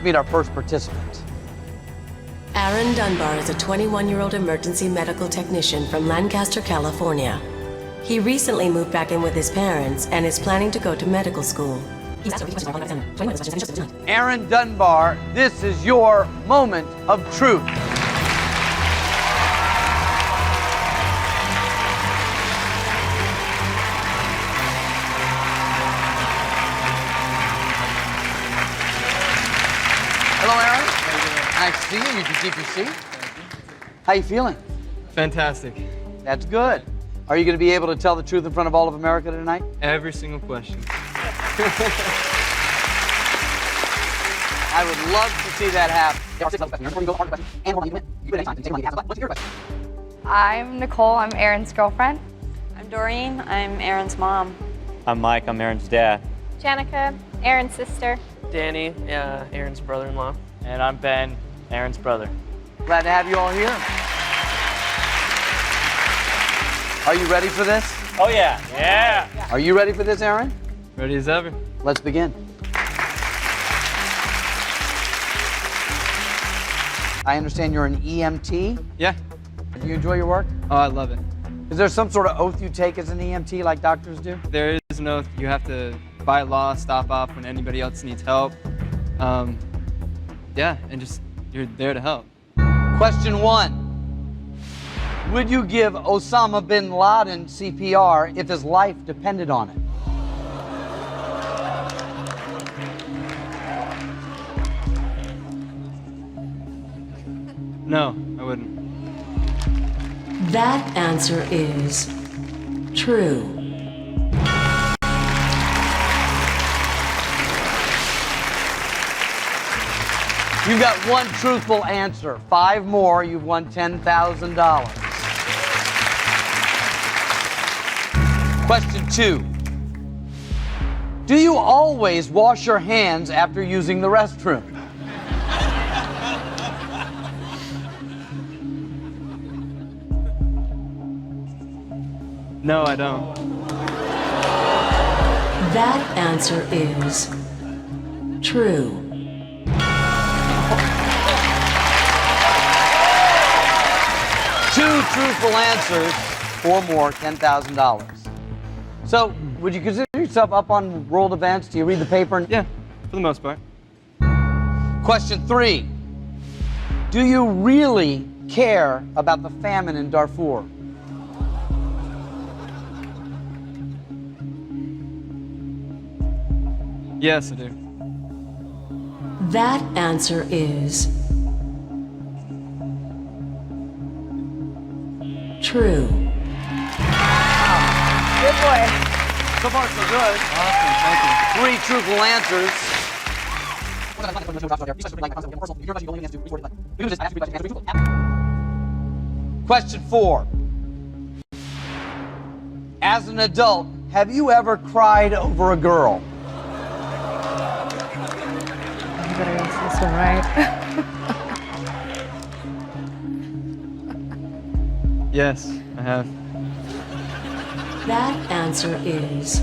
meet our first participant. Aaron Dunbar is a 21-year-old emergency medical technician from Lancaster, California. He recently moved back in with his parents and is planning to go to medical school. Aaron Dunbar, this is your moment of truth. Hello, Aaron. Nice to see you. You can keep your seat. How you feeling? Fantastic. That's good. Are you going to be able to tell the truth in front of all of America tonight? Every single question. I would love to see that happen. I'm Nicole. I'm Aaron's girlfriend. I'm Doreen. I'm Aaron's mom. I'm Mike. I'm Aaron's dad. Janica, Aaron's sister. Danny, Aaron's brother-in-law. And I'm Ben, Aaron's brother. Glad to have you all here. Are you ready for this? Oh, yeah. Yeah. Are you ready for this, Aaron? Ready as ever. Let's begin. I understand you're an EMT. Yeah. Do you enjoy your work? Oh, I love it. Is there some sort of oath you take as an EMT like doctors do? There is an oath. You have to, by law, stop off when anybody else needs help. Yeah, and just, you're there to help. Question 1. Would you give Osama bin Laden CPR if his life depended on it? No, I wouldn't. That answer is true. You've got one truthful answer. 5 more, you've won $10,000. Question 2. Do you always wash your hands after using the restroom? No, I don't. That answer is true. Two truthful answers, 4 more, $10,000. So, would you consider yourself up on world events? Do you read the paper? Yeah, for the most part. Question 3. Do you really care about the famine in Darfur? Yes, I do. That answer is true. Good boy. So far, so good. Awesome, thank you. 3 truthful answers. Question 4. As an adult, have you ever cried over a girl? You better answer this one right. Yes, I have. That answer is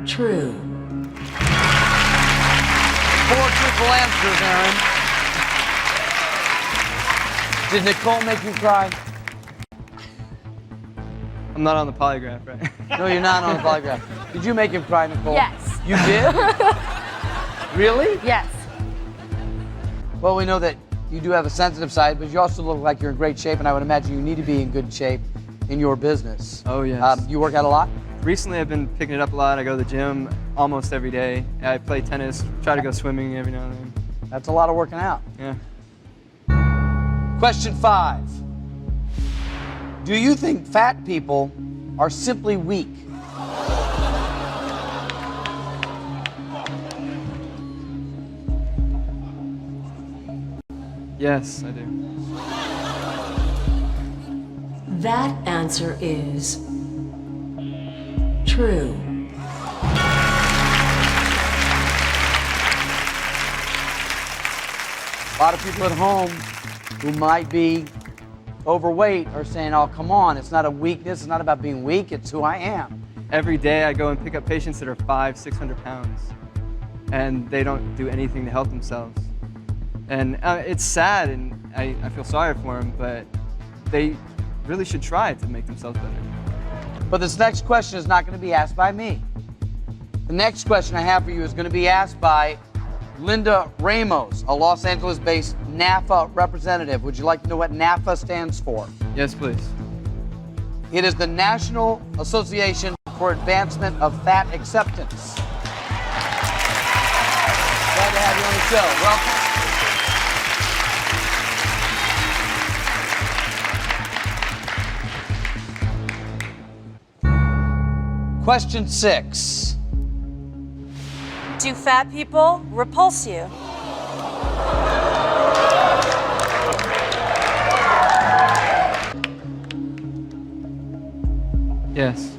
true. 4 truthful answers, Aaron. Did Nicole make you cry? I'm not on the polygraph, right? No, you're not on the polygraph. Did you make him cry, Nicole? Yes. You did? Really? Yes. Well, we know that you do have a sensitive side, but you also look like you're in great shape, and I would imagine you need to be in good shape in your business. Oh, yes. You work out a lot? Recently, I've been picking it up a lot. I go to the gym almost every day. I play tennis, try to go swimming every now and then. That's a lot of working out. Yeah. Question 5. Do you think fat people are simply weak? Yes, I do. That answer is true. A lot of people at home who might be overweight are saying, oh, come on, it's not a weakness, it's not about being weak, it's who I am. Every day I go and pick up patients that are 500, 600 pounds. and they don't do anything to help themselves. And it's sad, and I feel sorry for them, but they really should try to make themselves better. But this next question is not going to be asked by me. The next question I have for you is going to be asked by Linda Ramos, a Los Angeles-based NAFA representative. Would you like to know what NAFA stands for? Yes, please. It is the National Association for Advancement of Fat Acceptance. Glad to have you on the show. Welcome. Question 6. Do fat people repulse you? Yes.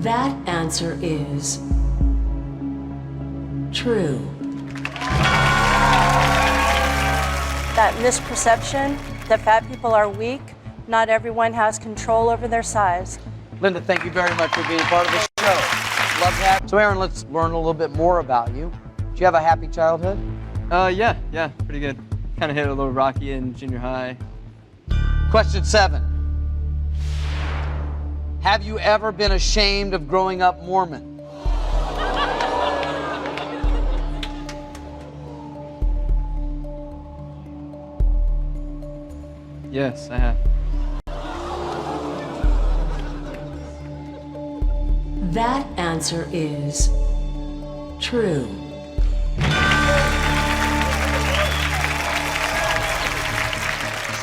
That answer is true. That misperception that fat people are weak, not everyone has control over their size. Linda, thank you very much for being part of the show. Love to have you. So, Aaron, let's learn a little bit more about you. Do you have a happy childhood? Yeah, pretty good. Kind of hit a little rocky in junior high. Question 7. Have you ever been ashamed of growing up Mormon? Yes, I have. That answer is true.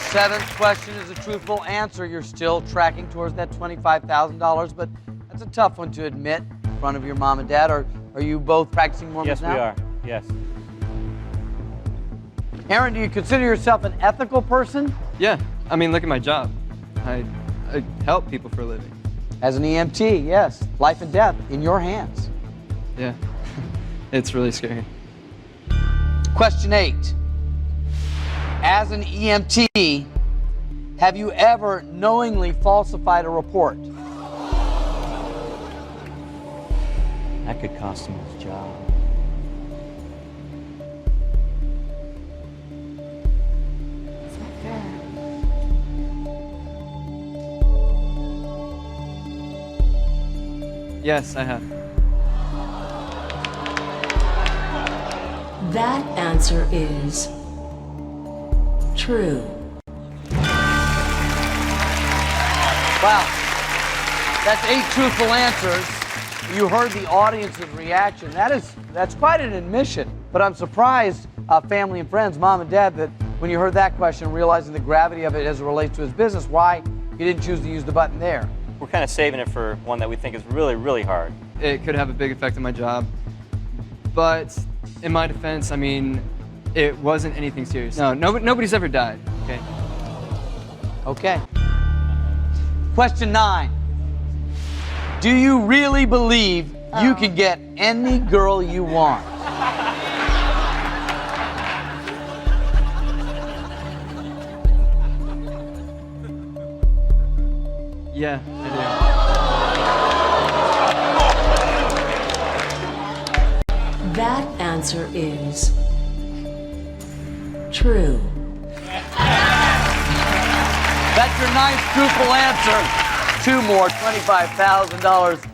Seventh question is a truthful answer. You're still tracking towards that $25,000, but that's a tough one to admit in front of your mom and dad. Are you both practicing Mormons Yes, now? we are. Yes. Aaron, do you consider yourself an ethical person? Yeah, I mean, look at my job. I help people for a living. As an EMT, yes. Life and death in your hands. Yeah, it's really scary. Question 8. As an EMT, have you ever knowingly falsified a report? That could cost him his job. Yes, I have. That answer is true. Wow. That's 8 truthful answers. You heard the audience's reaction. That's quite an admission. But I'm surprised, family and friends, mom and dad, that when you heard that question, realizing the gravity of it as it relates to his business, why you didn't choose to use the button there. We're kind of saving it for one that we think is really, really hard. It could have a big effect on my job. But in my defense, I mean, it wasn't anything serious. Nobody's ever died, okay? Okay. Question 9. Do you really believe you can get any girl you want? Yeah, I do. That answer is true. That's your 9th truthful answer. 2 more, $25,000.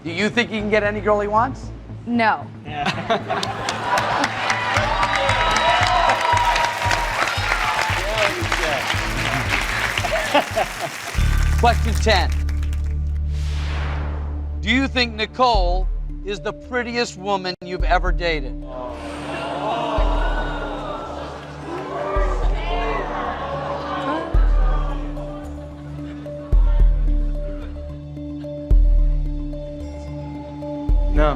Do you think he can get any girl he wants? No. Question 10. Do you think Nicole is the prettiest woman you've ever dated? No.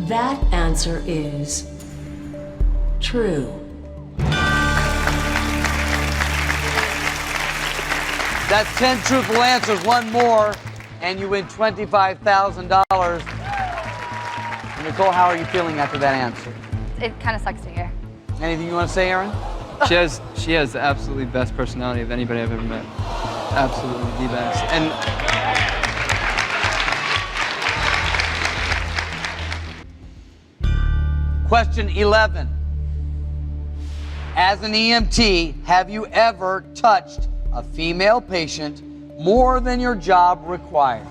That answer is true. That's 10 truthful answers, 1 more, and you win $25,000. Nicole, how are you feeling after that answer? It kind of sucks to hear. Anything you want to say, Aaron? She has the absolutely best personality of anybody I've ever met. Absolutely the best. And Question 11. As an EMT, have you ever touched a female patient more than your job requires?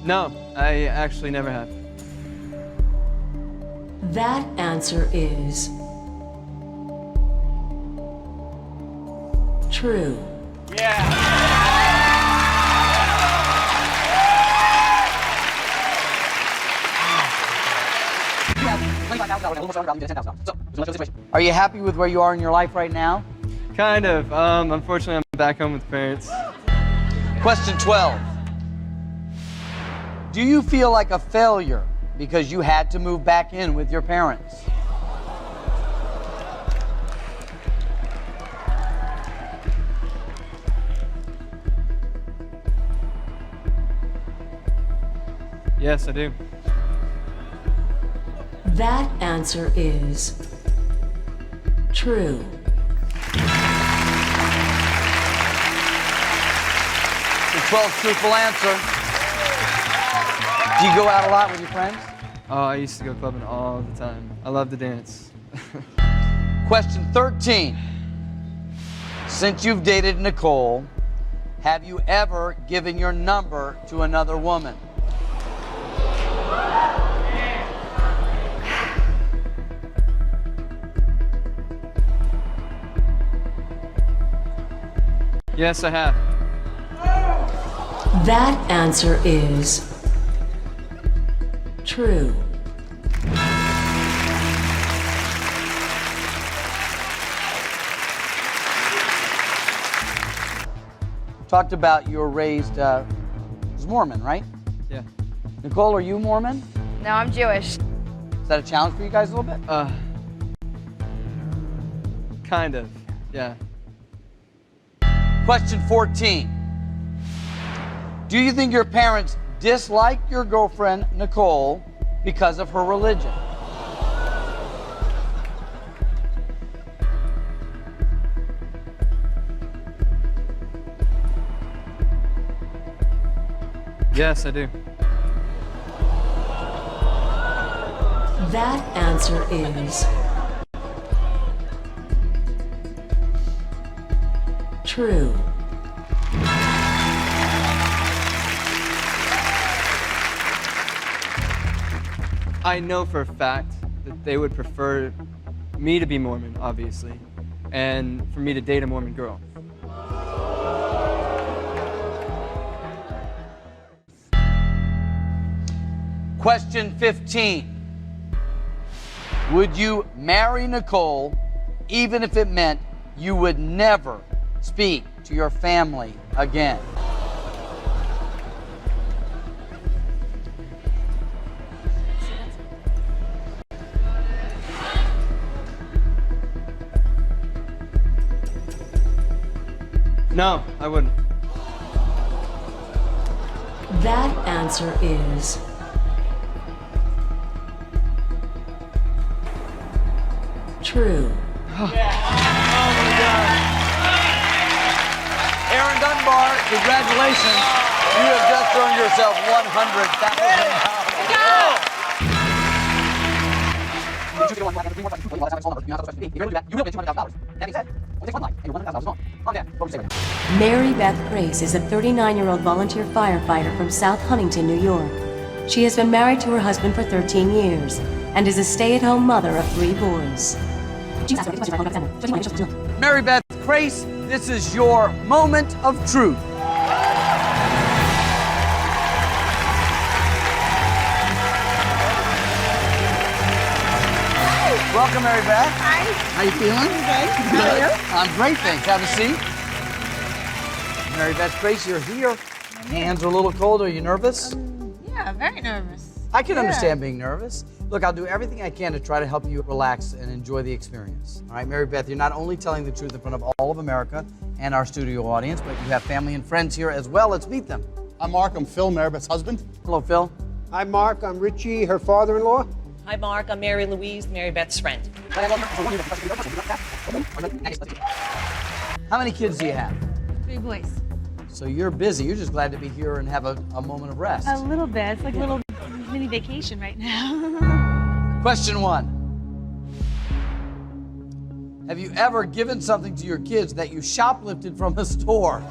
no, I actually never have. That answer is true. Are you happy with where you are in your life right now? Kind of. Unfortunately, I'm back home with parents. Question 12. Do you feel like a failure because you had to move back in with your parents? Yes, I do. That answer is true. The 12th truthful answer. Do you go out a lot with your friends? Oh, I used to go clubbing all the time. I love to dance. Question 13. Since you've dated Nicole, have you ever given your number to another woman? Yes, I have. That answer is true. Talked about you were raised as Mormon, right? Yeah. Nicole, are you Mormon? No, I'm Jewish. Is that a challenge for you guys a little bit? Kind of. Yeah. Question 14. Do you think your parents dislike your girlfriend, Nicole, because of her religion? Yes, I do. That answer is true. I know for a fact that they would prefer me to be Mormon, obviously, and for me to date a Mormon girl. Question 15. Would you marry Nicole even if it meant you would never speak to your family again? No, I wouldn't. That answer is true. Aaron Dunbar, congratulations. You have just earned yourself $100,000. Mary Beth Grace is a 39-year-old volunteer firefighter from South Huntington, New York. She has been married to her husband for 13 years and is a stay-at-home mother of 3 boys. Mary Beth Grace, this is your moment of truth. Welcome, Mary Beth. Hi. How you feeling? Good. How are you? I'm great, thanks. Have a seat. Mary Beth Grace, you're here. Hands are a little cold. Are you nervous? Yeah, very nervous. I can understand being nervous. Look, I'll do everything I can to try to help you relax and enjoy the experience. All right, Mary Beth, you're not only telling the truth in front of all of America, and our studio audience, but you have family and friends here as well. Let's meet them. I'm Mark. I'm Phil, Mary Beth's husband. Hello, Phil. Hi, Mark. I'm Richie, her father-in-law. Hi, Mark. I'm Mary Louise, Mary Beth's friend. How many kids do you have? 3 boys. So you're busy. You're just glad to be here and have a moment of rest. A little bit. It's like a little mini vacation right now. Question 1. Have you ever given something to your kids that you shoplifted from a store?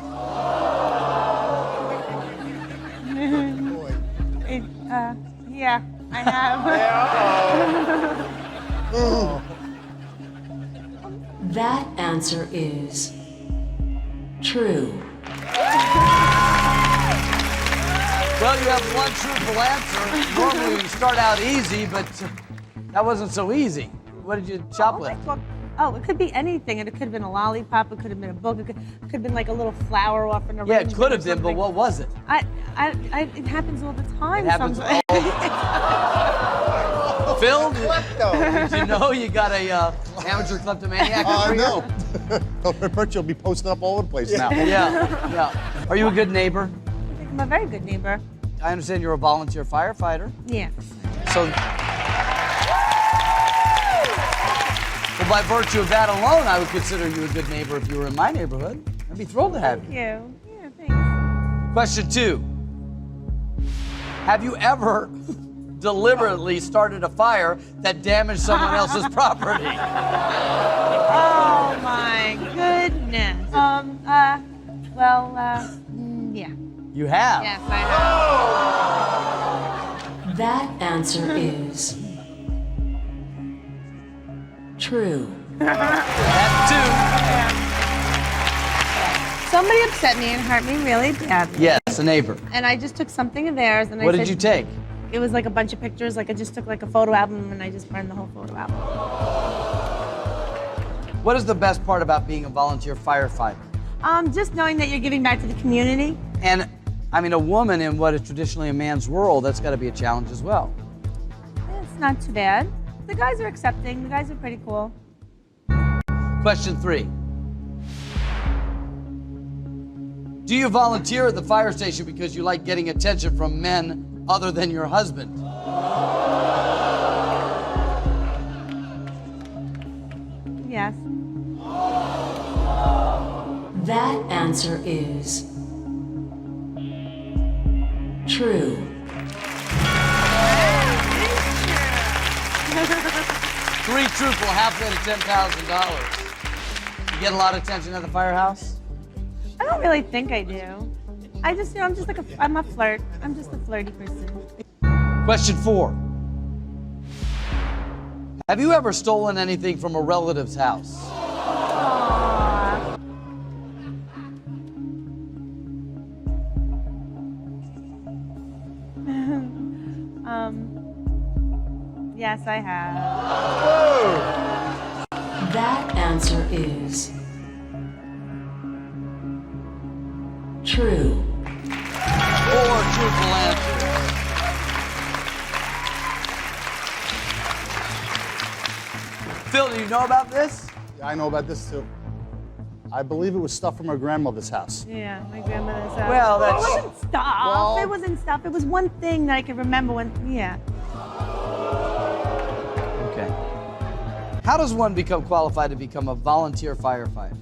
Yeah, I have. That answer is true. Well, you have one truthful answer. Normally we start out easy, but that wasn't so easy. What did you shoplift? Oh, it could be anything. It could have been a lollipop. It could have been a book. It could have been like a little flower off an Yeah, arrangement. it could have or been, but something. what was it? It happens all the time. It happens sometimes. all the time. Phil, did you know you got a amateur kleptomaniac over No. here? Bert, you'll be posted up all over the place now. Yeah. Are you a good neighbor? I think I'm a very good neighbor. I understand you're a volunteer firefighter. Yeah. So, well, by virtue of that alone, I would consider you a good neighbor if you were in my neighborhood. I'd be thrilled to have Thank you. you. Yeah, thanks. Question 2. Have you ever deliberately started a fire that damaged someone else's property? Oh my goodness. Yeah. You have? Yes, I have. That answer is true. That's 2. Somebody upset me and hurt me really badly. Yes, a neighbor. And I just took something of theirs and What I did you take? It was like a bunch of pictures. Like I just took like a photo album and I just burned the whole photo album. What is the best part about being a volunteer firefighter? Just knowing that you're giving back to the community. And, I mean, a woman in what is traditionally a man's world, that's got to be a challenge as well. It's not too bad. The guys are accepting. The guys are pretty cool. Question 3. Do you volunteer at the fire station because you like getting attention from men other than your husband? Yes. That answer is true. 3 truthful, halfway to $10,000. You get a lot of attention at the firehouse? I don't really think I do. I just, I'm just like I'm a flirt. I'm just a flirty person. Question 4. Have you ever stolen anything from a relative's house? Aww. Yes, I have. That answer is true. 4 truthful answers. Phil, do you know about this? Yeah, I know about this too. I believe it was stuff from her grandmother's house. Yeah, my grandmother's house. Well, that's... It wasn't stuff. Well- It wasn't stuff. It was one thing that I could remember when, yeah. Okay. How does one become qualified to become a volunteer firefighter?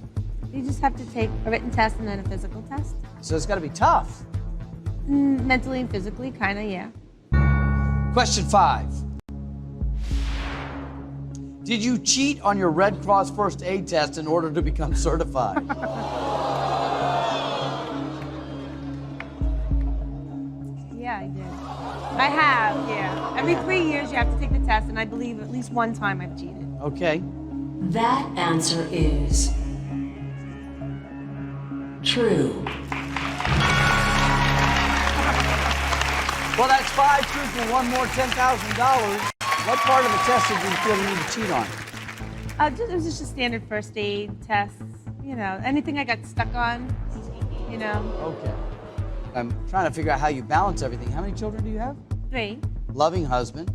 You just have to take a written test and then a physical test. So it's got to be tough. Mentally and physically, kind of, yeah. Question 5. Did you cheat on your Red Cross first aid test in order to become certified? Yeah, I did. I have, yeah. Every 3 years you have to take the test, and I believe at least one time I've cheated. Okay. That answer is true. Well, that's 5 truthful, 1 more $10,000. What part of the test did you feel you need to cheat on? It was just a standard first aid tests, you know, anything I got stuck on, you know. Okay. I'm trying to figure out how you balance everything. How many children do you have? 3. Loving husband.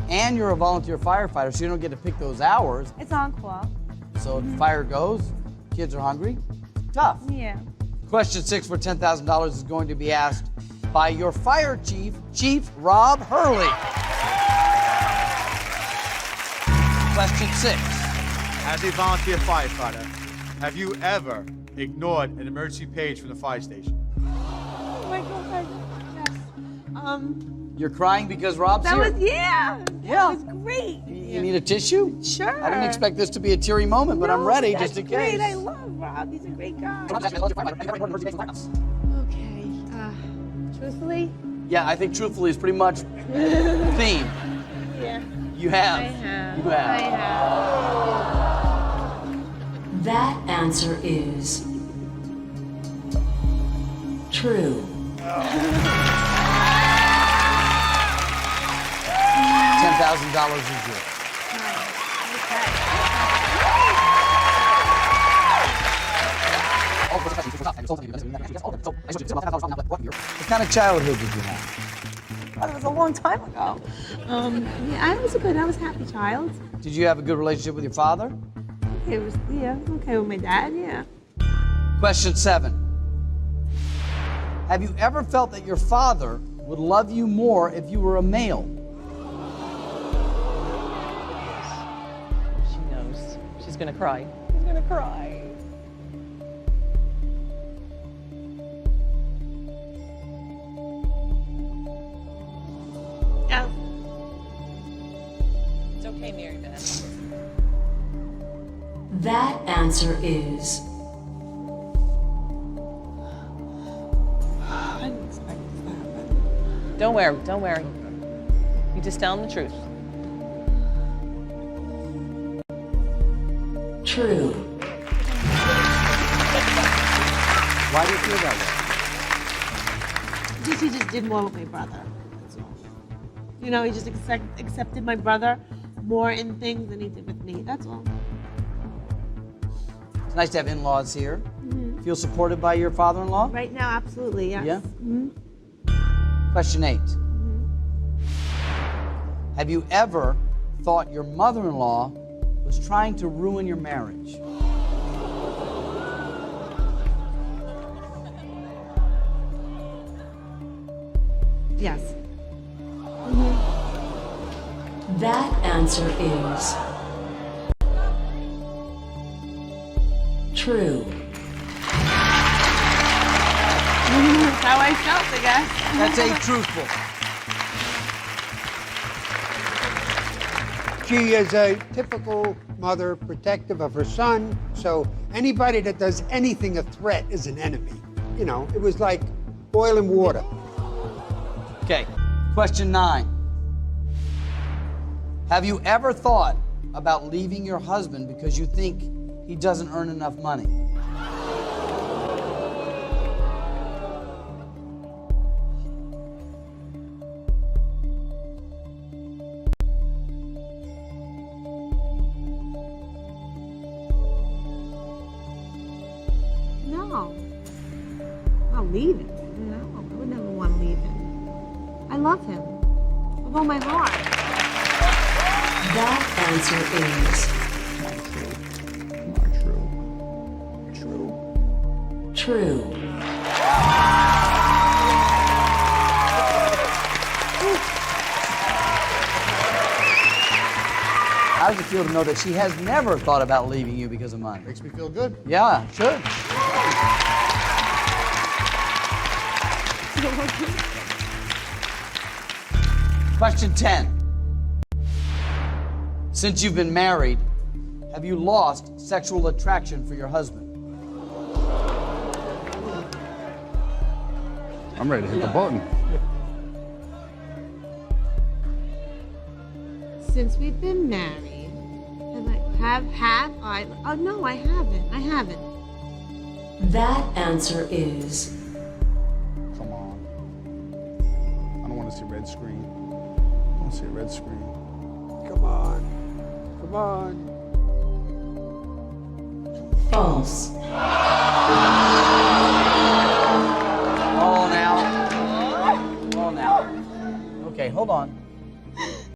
And you're a volunteer firefighter, so you don't get to pick those hours. It's on call. So if the fire goes, kids are hungry. Tough. Yeah. Question 6 for $10,000 is going to be asked by your fire chief, Chief Rob Hurley. Question 6. As a volunteer firefighter, have you ever ignored an emergency page from the fire station? Oh my God. Yes. You're crying because Rob's That here? was, yeah. Yeah. That was great. You need a tissue? Sure. I didn't expect this to be a teary moment, but I'm ready just in Great. case. I love Rob. He's a great guy. Okay. Truthfully? Yeah, I think truthfully is pretty much theme. Yeah. You have. I have. You have. I have. That answer is true. $10,000 is yours. What kind of childhood did you have? That was a long time ago. Yeah, I was a happy child. Did you have a good relationship with your father? It was, yeah, okay with my dad, yeah. Question 7. Have you ever felt that your father would love you more if you were a male? She knows. She's gonna cry. She's gonna cry. Yeah. It's okay, Mary Beth. That answer is I didn't expect this to happen. Don't worry, don't worry. You just tell him the truth. true. Why do you feel that way? He just did more with my brother. That's all. You know, he just accepted my brother more in things than he did with me. That's all. It's nice to have in-laws here. Feel supported by your father-in-law? Right now, absolutely, yes. Yeah? Mhm. Question 8. Have you ever thought your mother-in-law was trying to ruin your marriage? Yes. That answer is true. That's how I felt, I guess. That's a truthful. She is a typical mother, protective of her son, so anybody that does anything a threat is an enemy. You know, it was like oil and water. Okay, question 9. Have you ever thought about leaving your husband because you think he doesn't earn enough money? No. I'll leave him. No, I would never want to leave him. I love him with all my heart. That answer is true. How does it feel to know that she has never thought about leaving you because of money? Makes me feel good. Yeah, should. Question 10. Since you've been married, have you lost sexual attraction for your husband? I'm ready to hit the button. Since we've been married, have I? Oh no, I haven't. I haven't. That answer is Come on. I don't want to see red screen. I want to see a red screen. Come on. Come on. false. Oh, now. Oh, now. Okay, hold on.